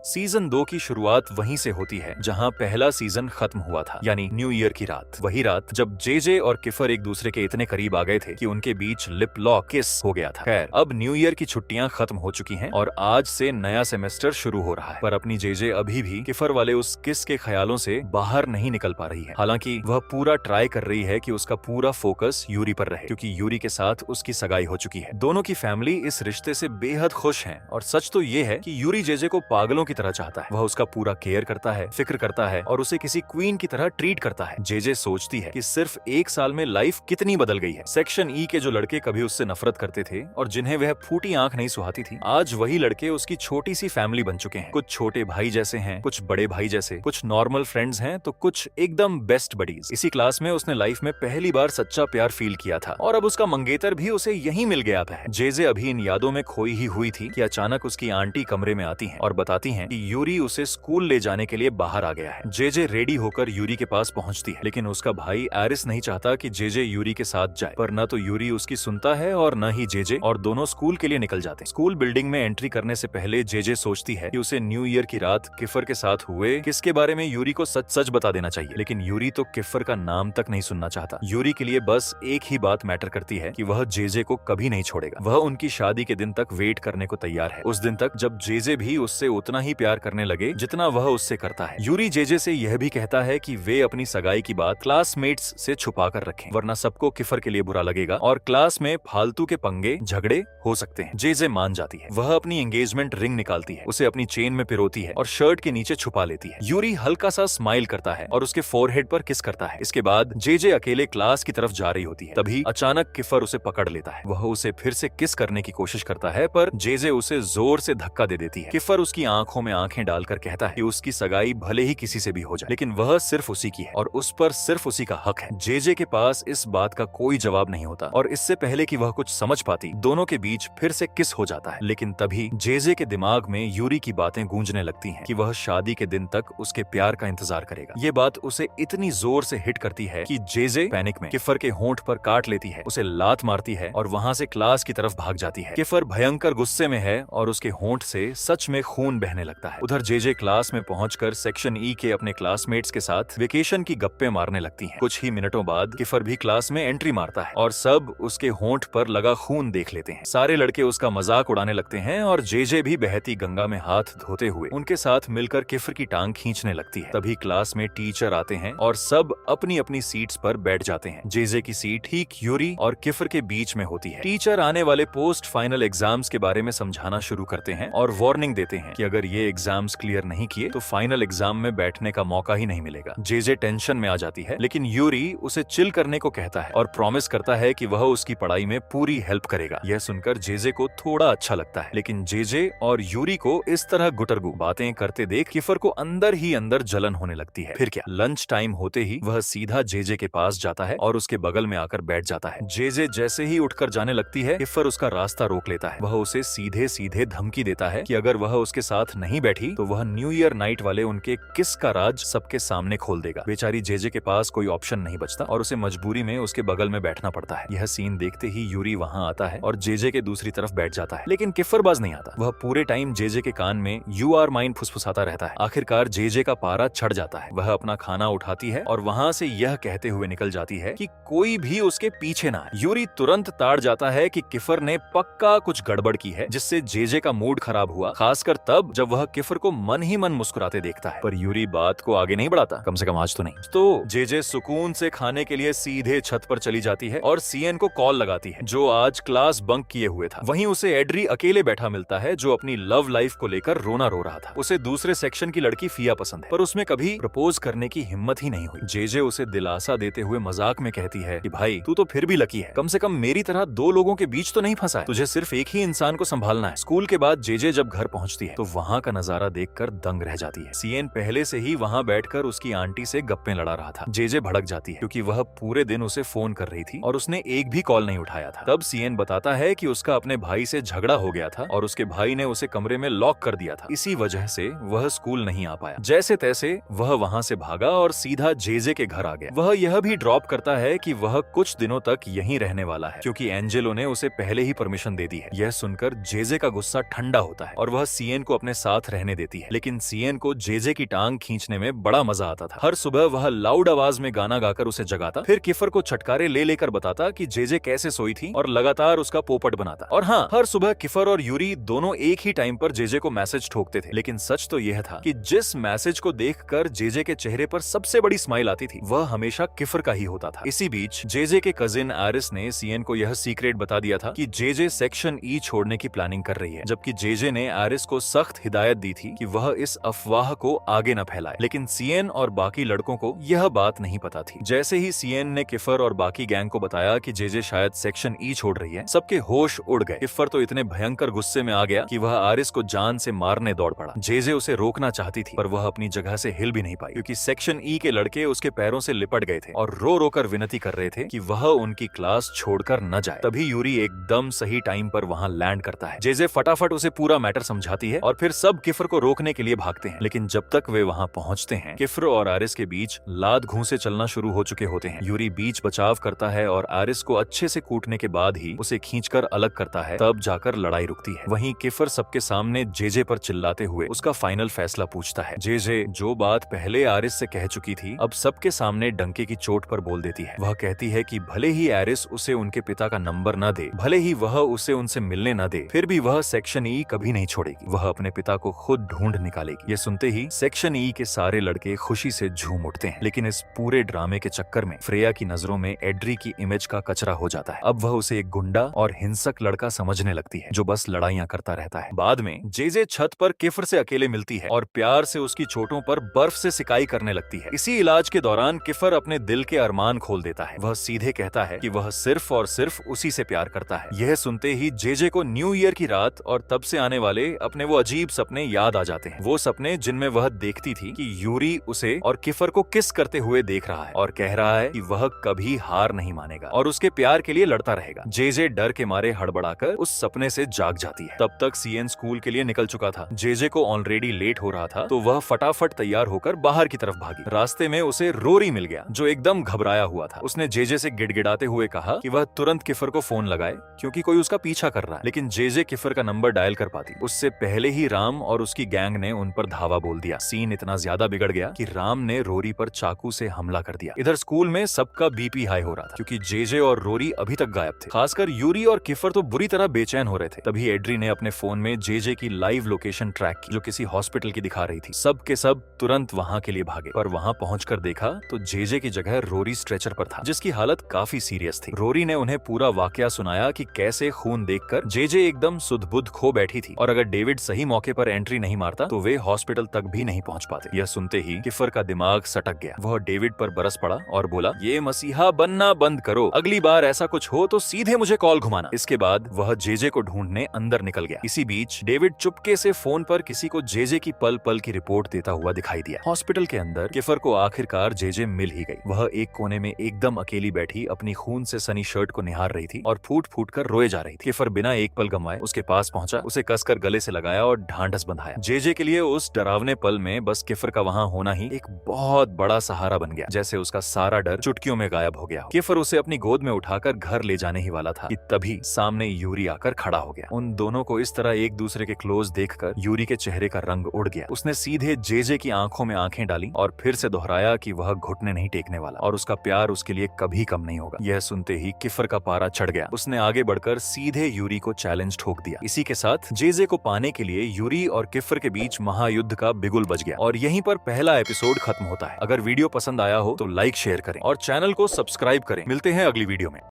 Season 2 की शुरुआत वहीं से होती है जहां पहला सीजन खत्म हुआ था, यानी न्यू ईयर की रात। वही रात जब जेजे और किफर एक दूसरे के इतने करीब आ गए थे कि उनके बीच लिप लॉक किस हो गया था। खैर, अब न्यू ईयर की छुट्टियां खत्म हो चुकी हैं और आज से नया सेमेस्टर शुरू हो रहा है, पर अपनी जेजे अभी भी किफर वाले उस किस के ख्यालों से बाहर नहीं निकल पा रही है। हालांकि वह पूरा ट्राई कर रही है कि उसका पूरा फोकस यूरी पर रहे, क्योंकि यूरी के साथ उसकी सगाई हो चुकी है। दोनों की फैमिली इस रिश्ते से बेहद खुश है और सच तो ये है कि यूरी जेजे को पागलों की तरह चाहता है। वह उसका पूरा केयर करता है, फिक्र करता है और उसे किसी क्वीन की तरह ट्रीट करता है। जेजे सोचती है कि सिर्फ एक साल में लाइफ कितनी बदल गई है। सेक्शन ई के जो लड़के कभी उससे नफरत करते थे और जिन्हें वह फूटी आंख नहीं सुहाती थी, आज वही लड़के उसकी छोटी सी फैमिली बन चुके हैं। कुछ छोटे भाई जैसे हैं, कुछ बड़े भाई जैसे, कुछ नॉर्मल फ्रेंड्स हैं तो कुछ एकदम बेस्ट बडीज। इसी क्लास में उसने लाइफ में पहली बार सच्चा प्यार फील किया था और अब उसका मंगेतर भी उसे यहीं मिल गया है। जेजे अभी इन यादों में खोई ही हुई थी कि अचानक उसकी आंटी कमरे में आती है और बताती है कि यूरी उसे स्कूल ले जाने के लिए बाहर आ गया है। जेजे रेडी होकर यूरी के पास पहुंचती है, लेकिन उसका भाई एरिस नहीं चाहता कि जेजे यूरी के साथ जाए, पर न तो यूरी उसकी सुनता है और न ही जेजे, और दोनों स्कूल के लिए निकल जाते हैं। स्कूल बिल्डिंग में एंट्री करने से पहले जेजे सोचती है कि उसे न्यू ईयर की रात किफर के साथ हुए किसके बारे में यूरी को सच सच बता देना चाहिए, लेकिन यूरी तो किफर का नाम तक नहीं सुनना चाहता। यूरी के लिए बस एक ही बात मैटर करती है कि वह जेजे को कभी नहीं छोड़ेगा। वह उनकी शादी के दिन तक वेट करने को तैयार है, उस दिन तक जब जेजे भी उससे उतना ही प्यार करने लगे जितना वह उससे करता है। यूरी जेजे से यह भी कहता है कि वे अपनी सगाई की बात क्लासमेट्स से छुपा कर रखें, वरना सबको किफर के लिए बुरा लगेगा और क्लास में फालतू के पंगे झगड़े हो सकते हैं। जेजे मान जाती है। वह अपनी एंगेजमेंट रिंग निकालती है, उसे अपनी चेन में पिरोती है और शर्ट के नीचे छुपा लेती है। यूरी हल्का सा स्माइल करता है और उसके फोरहेड पर किस करता है। इसके बाद जेजे अकेले क्लास की तरफ जा रही होती है, तभी अचानक किफर उसे पकड़ लेता है। वह उसे फिर से किस करने की कोशिश करता है, पर जेजे उसे जोर से धक्का दे देती है। किफर उसकी आंखों में आंखें डालकर कहता है कि उसकी सगाई भले ही किसी से भी हो जाए, लेकिन वह सिर्फ उसी की है और उस पर सिर्फ उसी का हक है। जेजे के पास इस बात का कोई जवाब नहीं होता और इससे पहले कि वह कुछ समझ पाती, दोनों के बीच फिर से किस हो जाता है। लेकिन तभी जेजे के दिमाग में यूरी की बातें गूंजने लगती हैं कि वह शादी के दिन तक उसके प्यार का इंतजार करेगा। ये बात उसे इतनी जोर से हिट करती है कि जेजे पैनिक में किफर के होंठ पर काट लेती है, उसे लात मारती है और वहां से क्लास की तरफ भाग जाती है। किफर भयंकर गुस्से में है और उसके होंठ से सच में खून बहने लगता है। उधर जेजे क्लास में पहुंचकर सेक्शन ई के अपने क्लासमेट्स के साथ वेकेशन की गप्पे मारने लगती हैं। कुछ ही मिनटों बाद किफर भी क्लास में एंट्री मारता है और सब उसके होंठ पर लगा खून देख लेते हैं। सारे लड़के उसका मजाक उड़ाने लगते हैं और जेजे भी बहती गंगा में हाथ धोते हुए उनके साथ मिलकर किफर की टांग खींचने लगती है। तभी क्लास में टीचर आते हैं और सब अपनी अपनी सीट्स पर बैठ जाते हैं। जेजे की सीट ठीक यूरी और किफर के बीच में होती है। टीचर आने वाले पोस्ट फाइनल एग्जाम्स के बारे में समझाना शुरू करते हैं और वार्निंग देते हैं कि अगर ये एग्जाम्स क्लियर नहीं किए तो फाइनल एग्जाम में बैठने का मौका ही नहीं मिलेगा। जेजे टेंशन में आ जाती है, लेकिन यूरी उसे चिल करने को कहता है और प्रॉमिस करता है कि वह उसकी पढ़ाई में पूरी हेल्प करेगा। यह सुनकर जेजे को थोड़ा अच्छा लगता है, लेकिन जेजे और यूरी को इस तरह गुटरगु बातें करते देख किफर को अंदर ही अंदर जलन होने लगती है। फिर क्या, लंच टाइम होते ही वह सीधा जेजे के पास जाता है और उसके बगल में आकर बैठ जाता है। जेजे जैसे ही उठकर जाने लगती है, किफर उसका रास्ता रोक लेता है। वह उसे सीधे सीधे धमकी देता है कि अगर वह उसके साथ नहीं बैठी तो वह न्यू ईयर नाइट वाले उनके किस का राज सबके सामने खोल देगा। बेचारी जेजे के पास कोई ऑप्शन नहीं बचता और उसे मजबूरी में उसके बगल में बैठना पड़ता है। यह सीन देखते ही यूरी वहां आता है और जेजे के दूसरी तरफ बैठ जाता है, लेकिन किफर बाज नहीं आता। वह पूरे टाइम जेजे के कान में यू आर माइन फुसफुसाता रहता है। आखिरकार जेजे का पारा चढ़ जाता है। वह अपना खाना उठाती है और वहां से यह कहते हुए निकल जाती है कि कोई भी उसके पीछे ना आए। यूरी तुरंत ताड़ जाता है कि किफर ने पक्का कुछ गड़बड़ की है, जिससे जेजे का मूड खराब हुआ, खासकर तब जब वह किफर को मन ही मन मुस्कुराते देखता है। पर यूरी बात को आगे नहीं बढ़ाता, कम से कम आज तो नहीं। तो जेजे सुकून से खाने के लिए सीधे छत पर चली जाती है और सीएन को कॉल लगाती है, जो आज क्लास बंक किए हुए था। वहीं उसे एड्री अकेले बैठा मिलता है, जो अपनी लव लाइफ को लेकर रोना रो रहा था। उसे दूसरे सेक्शन की लड़की फिया पसंद है, पर उसमें कभी प्रपोज करने की हिम्मत ही नहीं हुई। जेजे उसे दिलासा देते हुए मजाक में कहती है कि भाई तू तो फिर भी लकी है, कम से कम मेरी तरह दो लोगों के बीच तो नहीं फंसा है, तुझे सिर्फ एक ही इंसान को संभालना है। स्कूल के बाद जेजे जब घर पहुंचती है तो वहां का नजारा देखकर दंग रह जाती है। सीएन पहले से ही वहां बैठकर उसकी आंटी से गप्पे लड़ा रहा था। जेजे भड़क जाती है क्योंकि वह पूरे दिन उसे फोन कर रही थी और उसने एक भी कॉल नहीं उठाया था। तब सीएन बताता है कि उसका अपने भाई से झगड़ा हो गया था और उसके भाई ने उसे कमरे में लॉक कर दिया था। इसी वजह से वह स्कूल नहीं आ पाया। जैसे तैसे वह वहां से भागा और सीधा जेजे के घर आ गया। वह यह भी ड्रॉप करता है कि वह कुछ दिनों तक यहीं रहने वाला है, क्योंकि एंजेलो ने उसे पहले ही परमिशन दे दी है। यह सुनकर जेजे का गुस्सा ठंडा होता है और वह सीएन को अपने साथ साथ रहने देती है। लेकिन सीएन को जेजे की टांग खींचने में बड़ा मजा आता था। हर सुबह वह लाउड आवाज में गाना गाकर उसे जगाता, फिर किफर को छटकारे ले लेकर बताता कि जेजे कैसे सोई थी और लगातार उसका पोपट बनाता। और हाँ, हर सुबह किफर और यूरी दोनों एक ही टाइम पर जेजे को मैसेज ठोकते थे। लेकिन सच तो यह था कि जिस मैसेज को देखकर जेजे के चेहरे पर सबसे बड़ी स्माइल आती थी वह हमेशा किफर का ही होता था। इसी बीच जेजे के कजिन एरिस ने सीएन को यह सीक्रेट बता दिया था कि जेजे सेक्शन ई छोड़ने की प्लानिंग कर रही है, जबकि जेजे ने एरिस को सख्त हिदायत दी थी कि वह इस अफवाह को आगे न फैलाए। लेकिन सीएन और बाकी लड़कों को यह बात नहीं पता थी। जैसे ही सीएन ने किफर और बाकी गैंग को बताया कि जेजे शायद सेक्शन ई छोड़ रही है, सबके होश उड़ गए। किफर तो इतने भयंकर गुस्से में आ गया कि वह एरिस को जान से मारने दौड़ पड़ा। जेजे उसे रोकना चाहती थी पर वह अपनी जगह से हिल भी नहीं पाई, क्योंकि सेक्शन ई के लड़के उसके पैरों से लिपट गए थे और रो रो कर विनती कर रहे थे कि वह उनकी क्लास छोड़कर न जाए। तभी यूरी एकदम सही टाइम पर वहां लैंड करता है। जेजे फटाफट उसे पूरा मैटर समझाती है और फिर सब किफर को रोकने के लिए भागते हैं। लेकिन जब तक वे वहां पहुंचते हैं, किफर और एरिस के बीच लात घूंसे चलना शुरू हो चुके होते हैं। यूरी बीच बचाव करता है और एरिस को अच्छे से कूटने के बाद ही उसे खींचकर अलग करता है, तब जाकर लड़ाई रुकती है। वहीं किफर सबके सामने जेजे पर चिल्लाते हुए उसका फाइनल फैसला पूछता है। जेजे जो बात पहले एरिस से कह चुकी थी अब सबके सामने डंके की चोट पर बोल देती है। वह कहती है कि भले ही एरिस उसे उनके पिता का नंबर न दे, भले ही वह उसे उनसे मिलने न दे, फिर भी वह सेक्शन ई कभी नहीं छोड़ेगी। वह अपने पिता को खुद ढूंढ निकालेगी। ये सुनते ही सेक्शन ई के सारे लड़के खुशी से झूम उठते हैं। लेकिन इस पूरे ड्रामे के चक्कर में फ्रेया की नजरों में एड्री की इमेज का कचरा हो जाता है। अब वह उसे एक गुंडा और हिंसक लड़का समझने लगती है जो बस लड़ाइयां करता रहता है। बाद में जेजे छत पर किफर से अकेले मिलती है और प्यार से उसकी चोटों पर बर्फ से सिकाई करने लगती है। इसी इलाज के दौरान किफर अपने दिल के अरमान खोल देता है। वह सीधे कहता है कि वह सिर्फ और सिर्फ उसी से प्यार करता है। यह सुनते ही जेजे को न्यू ईयर की रात और तब से आने वाले अपने वो अजीब सपने याद आ जाते हैं। वो सपने जिनमें वह देखती थी कि यूरी उसे और किफर को किस करते हुए देख रहा है और कह रहा है कि वह कभी हार नहीं मानेगा और उसके प्यार के लिए लड़ता रहेगा। जेजे डर के मारे हड़बड़ाकर उस सपने से जाग जाती है। तब तक सीएन स्कूल के लिए निकल चुका था। जेजे को ऑलरेडी लेट हो रहा था तो वह फटाफट तैयार होकर बाहर की तरफ भागी। रास्ते में उसे रोरी मिल गया जो एकदम घबराया हुआ था। उसने जेजे से गिड़गिड़ाते हुए कहा कि वह तुरंत किफर को फोन लगाए क्योंकि कोई उसका पीछा कर रहा है। लेकिन जेजे किफर का नंबर डायल कर पाती उससे पहले ही राम और उसकी गैंग ने उन पर धावा बोल दिया। सीन इतना ज्यादा बिगड़ गया कि राम ने रोरी पर चाकू से हमला कर दिया। इधर स्कूल में सबका बीपी हाई हो रहा था क्योंकि जेजे और रोरी अभी तक गायब थे। खासकर यूरी और किफर तो बुरी तरह बेचैन हो रहे थे। तभी एड्री ने अपने फोन में जेजे की लाइव लोकेशन ट्रैक की जो किसी हॉस्पिटल की दिखा रही थी। सब के सब तुरंत वहां के लिए भागे, पर वहां पहुंचकर देखा तो जेजे की जगह रोरी स्ट्रेचर पर था जिसकी हालत काफी सीरियस थी। रोरी ने उन्हें पूरा वाकया सुनाया कि कैसे खून देखकर जेजे एकदम सुध-बुध खो बैठी थी और अगर डेविड सही मौके पर एंट्री नहीं मारता तो वे हॉस्पिटल तक भी नहीं पहुंच पाते। यह सुनते ही किफर का दिमाग सटक गया। वह डेविड पर बरस पड़ा और बोला, ये मसीहा बनना बंद करो, अगली बार ऐसा कुछ हो तो सीधे मुझे कॉल घुमाना। इसके बाद वह जेजे को ढूंढने अंदर निकल गया। इसी बीच डेविड चुपके से फोन पर किसी को जेजे की पल पल की रिपोर्ट देता हुआ दिखाई दिया। हॉस्पिटल के अंदर किफर को आखिरकार जेजे मिल ही गई। वह एक कोने में एकदम अकेली बैठी अपनी खून से सनी शर्ट को निहार रही थी और फूट फूट कर रोए जा रही थी। किफर बिना एक पल गंवाए उसके पास पहुंचा, उसे कसकर गले से लगाया और ढांढस बंधाया। जेजे के लिए उस डरावने पल में बस किफर का वहां होना ही एक बहुत बड़ा सहारा बन गया, जैसे उसका सारा डर चुटकियों में गायब हो गया। किफर उसे अपनी गोद में उठाकर घर ले जाने ही वाला था कि तभी सामने यूरी आकर खड़ा हो गया। उन दोनों को इस तरह एक दूसरे के क्लोज देखकर यूरी के चेहरे का रंग उड़ गया। उसने सीधे जेजे की आंखों में आंखें डाली और फिर से दोहराया कि वह घुटने नहीं टेकने वाला और उसका प्यार उसके लिए कभी कम नहीं होगा। यह सुनते ही किफर का पारा चढ़ गया। उसने आगे बढ़कर सीधे यूरी को चैलेंज ठोक दिया। इसी के साथ जेजे को पाने के लिए यूरी और किफर के बीच महायुद्ध का बिगुल बज गया और यहीं पर पहला एपिसोड खत्म होता है। अगर वीडियो पसंद आया हो तो लाइक शेयर करें और चैनल को सब्सक्राइब करें। मिलते हैं अगली वीडियो में।